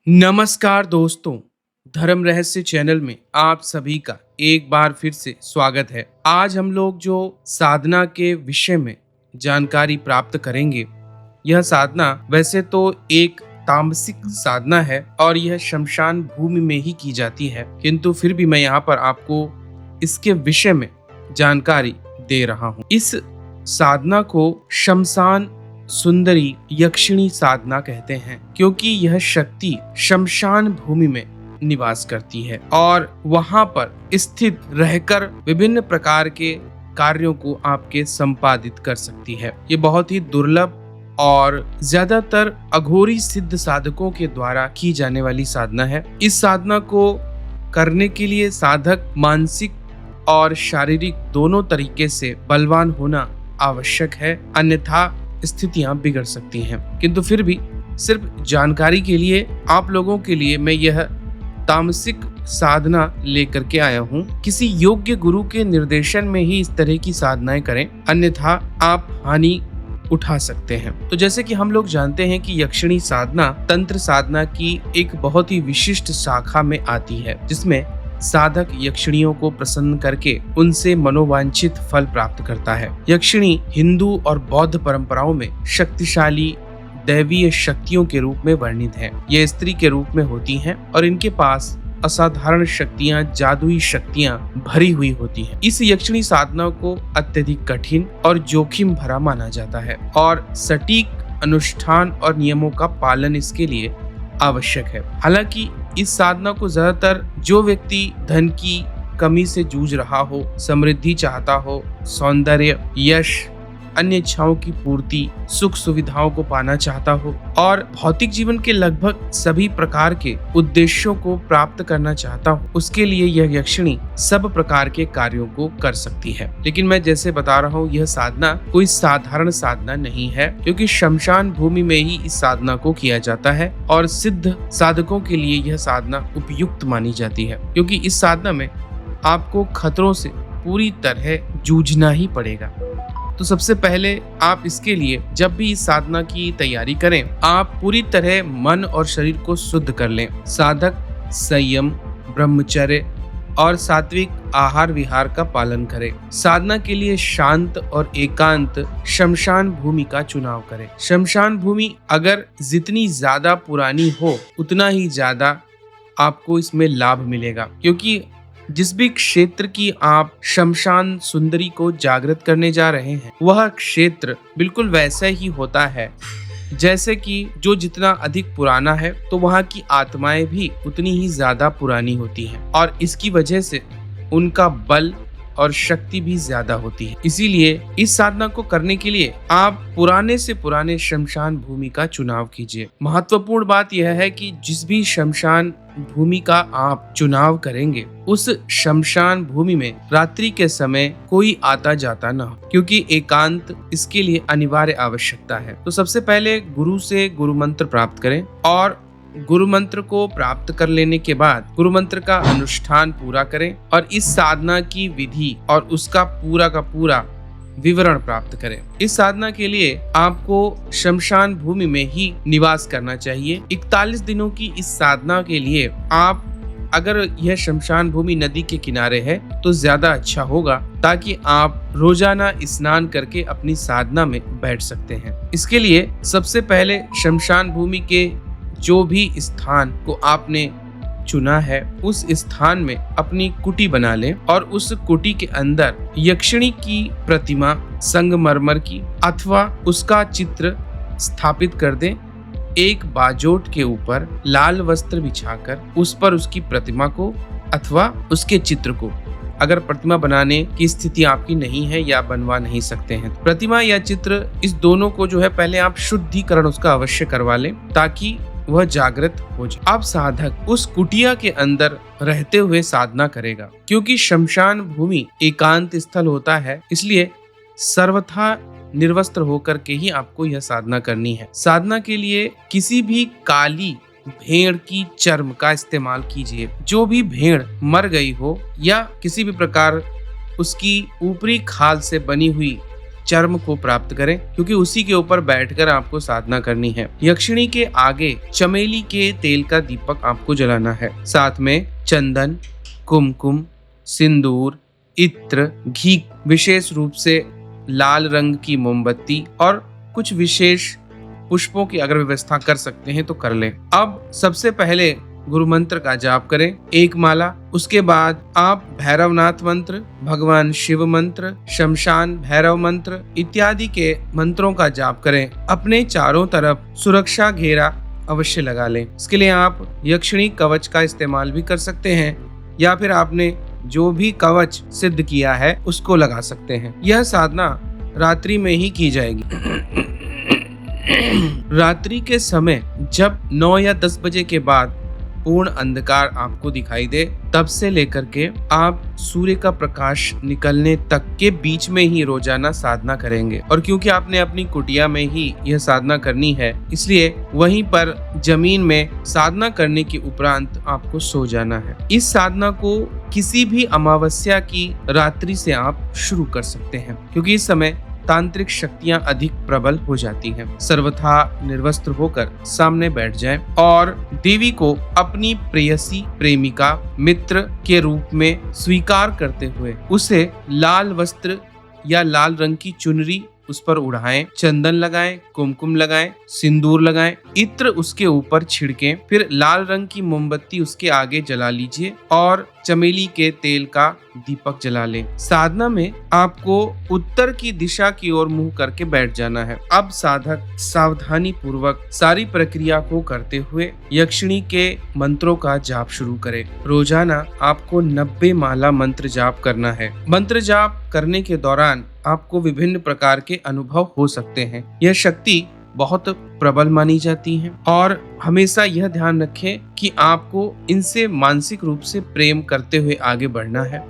नमस्कार दोस्तों, धर्म रहस्य चैनल में आप सभी का एक बार फिर से स्वागत है। आज हम लोग जो साधना के विषय में जानकारी प्राप्त करेंगे, यह साधना वैसे तो एक तामसिक साधना है और यह शमशान भूमि में ही की जाती है, किंतु फिर भी मैं यहाँ पर आपको इसके विषय में जानकारी दे रहा हूँ। इस साधना को शमशान सुंदरी यक्षिणी साधना कहते हैं, क्योंकि यह शक्ति शमशान भूमि में निवास करती है और वहां पर स्थित रहकर विभिन्न प्रकार के कार्यों को आपके संपादित कर सकती है। ये बहुत ही दुर्लभ और ज्यादातर अघोरी सिद्ध साधकों के द्वारा की जाने वाली साधना है। इस साधना को करने के लिए साधक मानसिक और शारीरिक दोनों तरीके से बलवान होना आवश्यक है, अन्यथा स्थितियां बिगड़ सकती हैं। किंतु फिर भी सिर्फ जानकारी के लिए आप लोगों के लिए मैं यह तामसिक साधना लेकर के आया हूँ। किसी योग्य गुरु के निर्देशन में ही इस तरह की साधनाएं करें, अन्यथा आप हानि उठा सकते हैं। तो जैसे कि हम लोग जानते हैं कि यक्षिणी साधना तंत्र साधना की एक बहुत ही विशिष्ट शाखा में आती है, जिसमें साधक यक्षिणियों को प्रसन्न करके उनसे मनोवांछित फल प्राप्त करता है। यक्षिणी हिंदू और बौद्ध परंपराओं में शक्तिशाली दैवीय शक्तियों के रूप में वर्णित है। ये स्त्री के रूप में होती हैं और इनके पास असाधारण शक्तियां, जादुई शक्तियां भरी हुई होती हैं। इस यक्षिणी साधना को अत्यधिक कठिन और जोखिम भरा माना जाता है और सटीक अनुष्ठान और नियमों का पालन इसके लिए आवश्यक है। हालांकि इस साधना को ज्यादातर जो व्यक्ति धन की कमी से जूझ रहा हो, समृद्धि चाहता हो, सौंदर्य, यश, अन्य इच्छाओं की पूर्ति, सुख सुविधाओं को पाना चाहता हो और भौतिक जीवन के लगभग सभी प्रकार के उद्देश्यों को प्राप्त करना चाहता हो, उसके लिए यह यक्षिणी सब प्रकार के कार्यों को कर सकती है। लेकिन मैं जैसे बता रहा हूँ, यह साधना कोई साधारण साधना नहीं है, क्योंकि शमशान भूमि में ही इस साधना को किया जाता है और सिद्ध साधकों के लिए यह साधना उपयुक्त मानी जाती है, क्योंकि इस साधना में आपको खतरों से पूरी तरह जूझना ही पड़ेगा। तो सबसे पहले आप इसके लिए जब भी इस साधना की तैयारी करें, आप पूरी तरह मन और शरीर को शुद्ध कर लें। साधक संयम, ब्रह्मचर्य और सात्विक आहार विहार का पालन करें। साधना के लिए शांत और एकांत शमशान भूमि का चुनाव करें। शमशान भूमि अगर जितनी ज्यादा पुरानी हो, उतना ही ज्यादा आपको इसमें लाभ मिलेगा, क्योंकि जिस भी क्षेत्र की आप शमशान सुंदरी को जागृत करने जा रहे हैं, वह क्षेत्र बिल्कुल वैसा ही होता है जैसे कि जो जितना अधिक पुराना है, तो वहाँ की आत्माएं भी उतनी ही ज्यादा पुरानी होती हैं और इसकी वजह से उनका बल और शक्ति भी ज्यादा होती है। इसीलिए इस साधना को करने के लिए आप पुराने से पुराने शमशान भूमि का चुनाव कीजिए। महत्वपूर्ण बात यह है कि जिस भी शमशान भूमि का आप चुनाव करेंगे, उस शमशान भूमि में रात्रि के समय कोई आता जाता न हो, क्योंकि एकांत इसके लिए अनिवार्य आवश्यकता है। तो सबसे पहले गुरु से गुरु मंत्र प्राप्त करें और गुरु मंत्र को प्राप्त कर लेने के बाद गुरु मंत्र का अनुष्ठान पूरा करें और इस साधना की विधि और उसका पूरा का पूरा विवरण प्राप्त करें। इस साधना के लिए आपको शमशान भूमि में ही निवास करना चाहिए। 41 दिनों की इस साधना के लिए आप, अगर यह शमशान भूमि नदी के किनारे है तो ज्यादा अच्छा होगा, ताकि आप रोजाना स्नान करके अपनी साधना में बैठ सकते हैं। इसके लिए सबसे पहले शमशान भूमि के जो भी स्थान को आपने चुना है, उस स्थान में अपनी कुटी बना लें और उस कुटी के अंदर यक्षिणी की प्रतिमा संगमरमर की अथवा उसका चित्र स्थापित कर दें। एक बाजोट के ऊपर लाल वस्त्र बिछाकर उस पर उसकी प्रतिमा को अथवा उसके चित्र को, अगर प्रतिमा बनाने की स्थिति आपकी नहीं है या बनवा नहीं सकते हैं, प्रतिमा या चित्र, इस दोनों को जो है पहले आप शुद्धिकरण उसका अवश्य करवा लें, ताकि वह जागृत हो जाए। अब साधक उस कुटिया के अंदर रहते हुए साधना करेगा, क्योंकि शमशान भूमि एकांत स्थल होता है, इसलिए सर्वथा निर्वस्त्र होकर के ही आपको यह साधना करनी है। साधना के लिए किसी भी काली भेड़ की चर्म का इस्तेमाल कीजिए। जो भी भेड़ मर गई हो या किसी भी प्रकार उसकी ऊपरी खाल से बनी हुई चर्म को प्राप्त करें, क्योंकि उसी के ऊपर बैठकर आपको साधना करनी है। यक्षिणी के आगे चमेली के तेल का दीपक आपको जलाना है। साथ में चंदन, कुमकुम, सिंदूर, इत्र, घी, विशेष रूप से लाल रंग की मोमबत्ती और कुछ विशेष पुष्पों की अगर व्यवस्था कर सकते हैं तो कर लें। अब सबसे पहले गुरु मंत्र का जाप करें, एक माला। उसके बाद आप भैरवनाथ मंत्र, भगवान शिव मंत्र, शमशान भैरव मंत्र इत्यादि के मंत्रों का जाप करें। अपने चारों तरफ सुरक्षा घेरा अवश्य लगा लें। इसके लिए आप यक्षिणी कवच का इस्तेमाल भी कर सकते हैं, या फिर आपने जो भी कवच सिद्ध किया है उसको लगा सकते हैं। यह साधना रात्रि में ही की जाएगी। रात्रि के समय जब 9 या 10 बजे के बाद पूर्ण अंधकार आपको दिखाई दे, तब से लेकर के आप सूर्य का प्रकाश निकलने तक के बीच में ही रोजाना साधना करेंगे। और क्योंकि आपने अपनी कुटिया में ही यह साधना करनी है, इसलिए वहीं पर जमीन में साधना करने के उपरांत आपको सो जाना है। इस साधना को किसी भी अमावस्या की रात्रि से आप शुरू कर सकते हैं, क्योंकि इस समय तांत्रिक शक्तियां अधिक प्रबल हो जाती हैं। सर्वथा निर्वस्त्र होकर सामने बैठ जाएं और देवी को अपनी प्रेयसी, प्रेमिका, मित्र के रूप में स्वीकार करते हुए उसे लाल वस्त्र या लाल रंग की चुनरी उस पर उड़ाएं, चंदन लगाएं, कुमकुम लगाएं, सिंदूर लगाएं, इत्र उसके ऊपर छिड़कें, फिर लाल रंग की मोमबत्ती उसके आगे जला लीजिए और चमेली के तेल का दीपक जला लें। साधना में आपको उत्तर की दिशा की ओर मुंह करके बैठ जाना है। अब साधक सावधानी पूर्वक सारी प्रक्रिया को करते हुए यक्षिणी के मंत्रों का जाप शुरू करे। रोजाना आपको 90 माला मंत्र जाप करना है। मंत्र जाप करने के दौरान आपको विभिन्न प्रकार के अनुभव हो सकते हैं। यह शक्ति बहुत प्रबल मानी जाती है और हमेशा यह ध्यान रखें कि आपको इनसे मानसिक रूप से प्रेम करते हुए आगे बढ़ना है।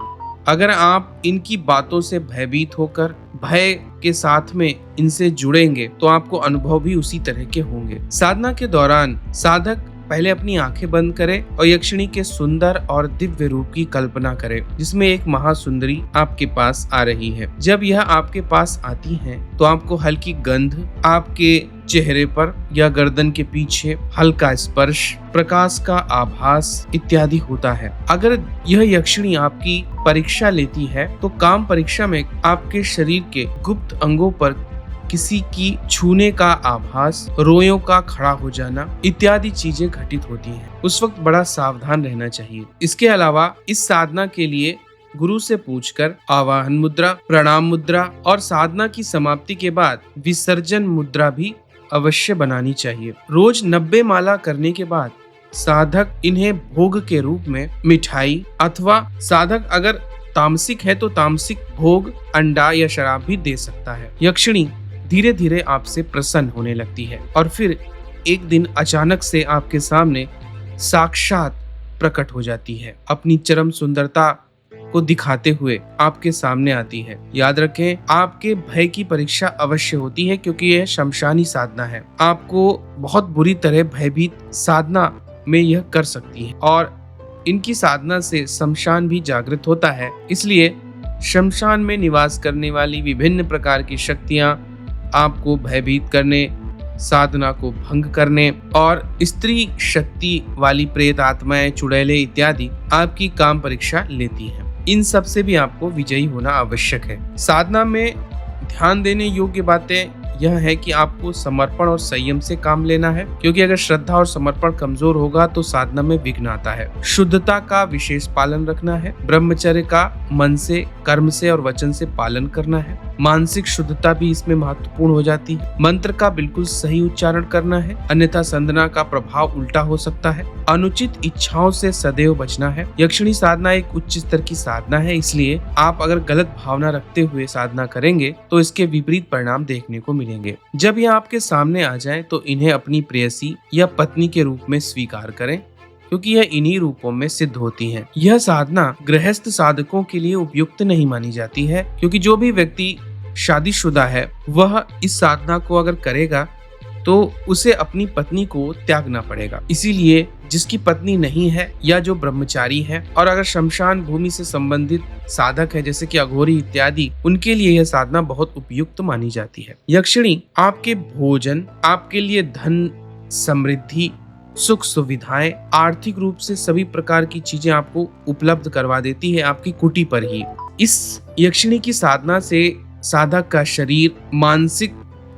अगर आप इनकी बातों से भयभीत होकर भय के साथ में इनसे जुड़ेंगे तो आपको अनुभव भी उसी तरह के होंगे। साधना के दौरान साधक पहले अपनी आंखें बंद करे और यक्षिणी के सुंदर और दिव्य रूप की कल्पना करे, जिसमें एक महासुंदरी आपके पास आ रही है। जब यह आपके पास आती है तो आपको हल्की गंध, आपके चेहरे पर या गर्दन के पीछे हल्का स्पर्श, प्रकाश का आभास इत्यादि होता है। अगर यह यक्षिणी आपकी परीक्षा लेती है तो काम परीक्षा में आपके शरीर के गुप्त अंगों पर किसी की छूने का आभास, रोयों का खड़ा हो जाना इत्यादि चीजें घटित होती हैं। उस वक्त बड़ा सावधान रहना चाहिए। इसके अलावा इस साधना के लिए गुरु से पूछकर आवाहन मुद्रा, प्रणाम मुद्रा और साधना की समाप्ति के बाद विसर्जन मुद्रा भी अवश्य बनानी चाहिए। रोज 90 माला करने के बाद साधक इन्हें भोग के रूप में मिठाई अथवा साधक अगर तामसिक है तो तामसिक भोग, अंडा या शराब भी दे सकता है। यक्षिणी धीरे धीरे आपसे प्रसन्न होने लगती है और फिर एक दिन अचानक से आपके सामने साक्षात प्रकट हो जाती है। अपनी चरम सुंदरता को दिखाते हुए आपके सामने आती है। याद रखें, आपके भय की परीक्षा अवश्य होती है, क्योंकि यह शमशानी साधना है। आपको बहुत बुरी तरह भयभीत साधना में यह कर सकती है और इनकी साधना से शमशान भी जागृत होता है। इसलिए शमशान में निवास करने वाली विभिन्न प्रकार की शक्तियां आपको भयभीत करने, साधना को भंग करने और स्त्री शक्ति वाली प्रेत आत्माएं, चुड़ैले इत्यादि आपकी काम परीक्षा लेती हैं। इन सब से भी आपको विजयी होना आवश्यक है। साधना में ध्यान देने योग्य बातें यह है कि आपको समर्पण और संयम से काम लेना है, क्योंकि अगर श्रद्धा और समर्पण कमजोर होगा तो साधना में विघ्न आता है। शुद्धता का विशेष पालन रखना है। ब्रह्मचर्य का मन से, कर्म से और वचन से पालन करना है। मानसिक शुद्धता भी इसमें महत्वपूर्ण हो जाती है। मंत्र का बिल्कुल सही उच्चारण करना है, अन्यथा संधना का प्रभाव उल्टा हो सकता है। अनुचित इच्छाओं से सदैव बचना है। यक्षिणी साधना एक उच्च स्तर की साधना है, इसलिए आप अगर गलत भावना रखते हुए साधना करेंगे तो इसके विपरीत परिणाम देखने को मिलेंगे। जब यह आपके सामने आ जाए तो इन्हें अपनी प्रेयसी या पत्नी के रूप में स्वीकार करें, क्योंकि यह इन्हीं रूपों में सिद्ध होती है। यह साधना गृहस्थ साधकों के लिए उपयुक्त नहीं मानी जाती है, क्योंकि जो भी व्यक्ति शादीशुदा है वह इस साधना को अगर करेगा तो उसे अपनी पत्नी को त्यागना पड़ेगा। इसीलिए जिसकी पत्नी नहीं है या जो ब्रह्मचारी है और अगर शमशान भूमि से संबंधित साधक है जैसे कि अघोरी इत्यादि, उनके लिए यह साधना बहुत उपयुक्त मानी जाती है। यक्षिणी आपके भोजन, आपके लिए धन, समृद्धि, सुख सुविधाएं, आर्थिक रूप से सभी प्रकार की चीजें आपको उपलब्ध करवा देती है आपकी कुटी पर ही। इस यक्षिणी की साधना से साधक का शरीर, मानसिक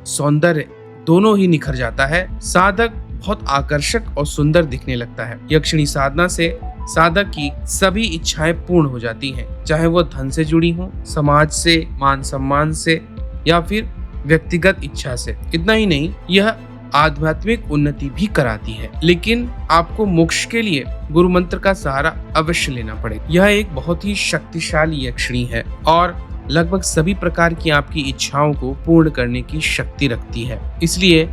सौंदर्य दोनों ही निखर जाता है। साधक बहुत आकर्षक और सुंदर दिखने लगता है। यक्षिणी साधना से साधक की सभी इच्छाएं पूर्ण हो जाती हैं, चाहे वो धन से जुड़ी हो, समाज से, मान सम्मान से या फिर व्यक्तिगत इच्छा से। इतना ही नहीं, यह आध्यात्मिक उन्नति भी कराती है। लेकिन आपको मोक्ष के लिए गुरु मंत्र का सहारा अवश्य लेना पड़ेगा। यह एक बहुत ही शक्तिशाली यक्षिणी है और लगभग सभी प्रकार की आपकी इच्छाओं को पूर्ण करने की शक्ति रखती है। इसलिए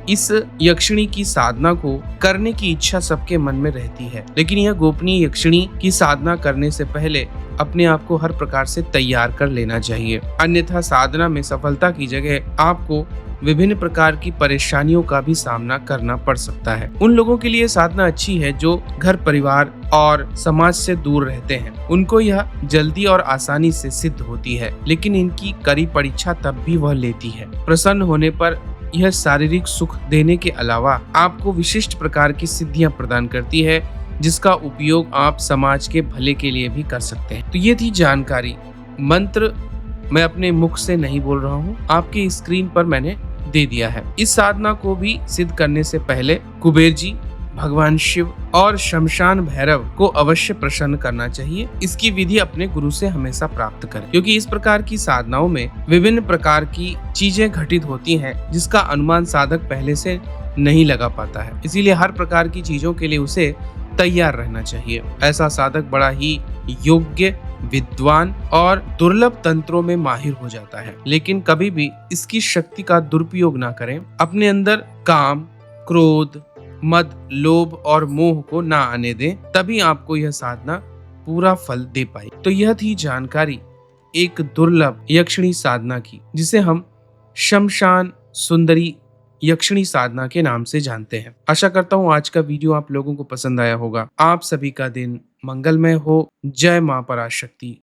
इस यक्षिणी की साधना को करने की इच्छा सबके मन में रहती है, लेकिन यह गोपनीय यक्षिणी की साधना करने से पहले अपने आप को हर प्रकार से तैयार कर लेना चाहिए। अन्यथा साधना में सफलता की जगह आपको विभिन्न प्रकार की परेशानियों का भी सामना करना पड़ सकता है। उन लोगों के लिए साधना अच्छी है जो घर परिवार और समाज से दूर रहते हैं, उनको यह जल्दी और आसानी से सिद्ध होती है, लेकिन इनकी कड़ी परीक्षा तब भी वह लेती है। प्रसन्न होने पर यह शारीरिक सुख देने के अलावा आपको विशिष्ट प्रकार की सिद्धियां प्रदान करती है, जिसका उपयोग आप समाज के भले के लिए भी कर सकते हैं। तो ये थी जानकारी। मंत्र मैं अपने मुख से नहीं बोल रहा हूँ, आपकी स्क्रीन पर मैंने दे दिया है। इस साधना को भी सिद्ध करने से पहले कुबेर जी, भगवान शिव और शमशान भैरव को अवश्य प्रसन्न करना चाहिए। इसकी विधि अपने गुरु से हमेशा प्राप्त करें, क्योंकि इस प्रकार की साधनाओं में विभिन्न प्रकार की चीजें घटित होती हैं जिसका अनुमान साधक पहले से नहीं लगा पाता है। इसीलिए हर प्रकार की चीजों के लिए उसे तैयार रहना चाहिए। ऐसा साधक बड़ा ही योग्य, विद्वान और दुर्लभ तंत्रों में माहिर हो जाता है। लेकिन कभी भी इसकी शक्ति का दुरुपयोग ना करें। अपने अंदर काम, क्रोध, मद, लोभ और मोह को ना आने दें, तभी आपको यह साधना पूरा फल दे पाए। तो यह थी जानकारी एक दुर्लभ यक्षिणी साधना की, जिसे हम शमशान सुंदरी यक्षिणी साधना के नाम से जानते हैं। आशा करता हूँ आज का वीडियो आप लोगों को पसंद आया होगा। आप सभी का दिन मंगलमय हो। जय मां पराशक्ति।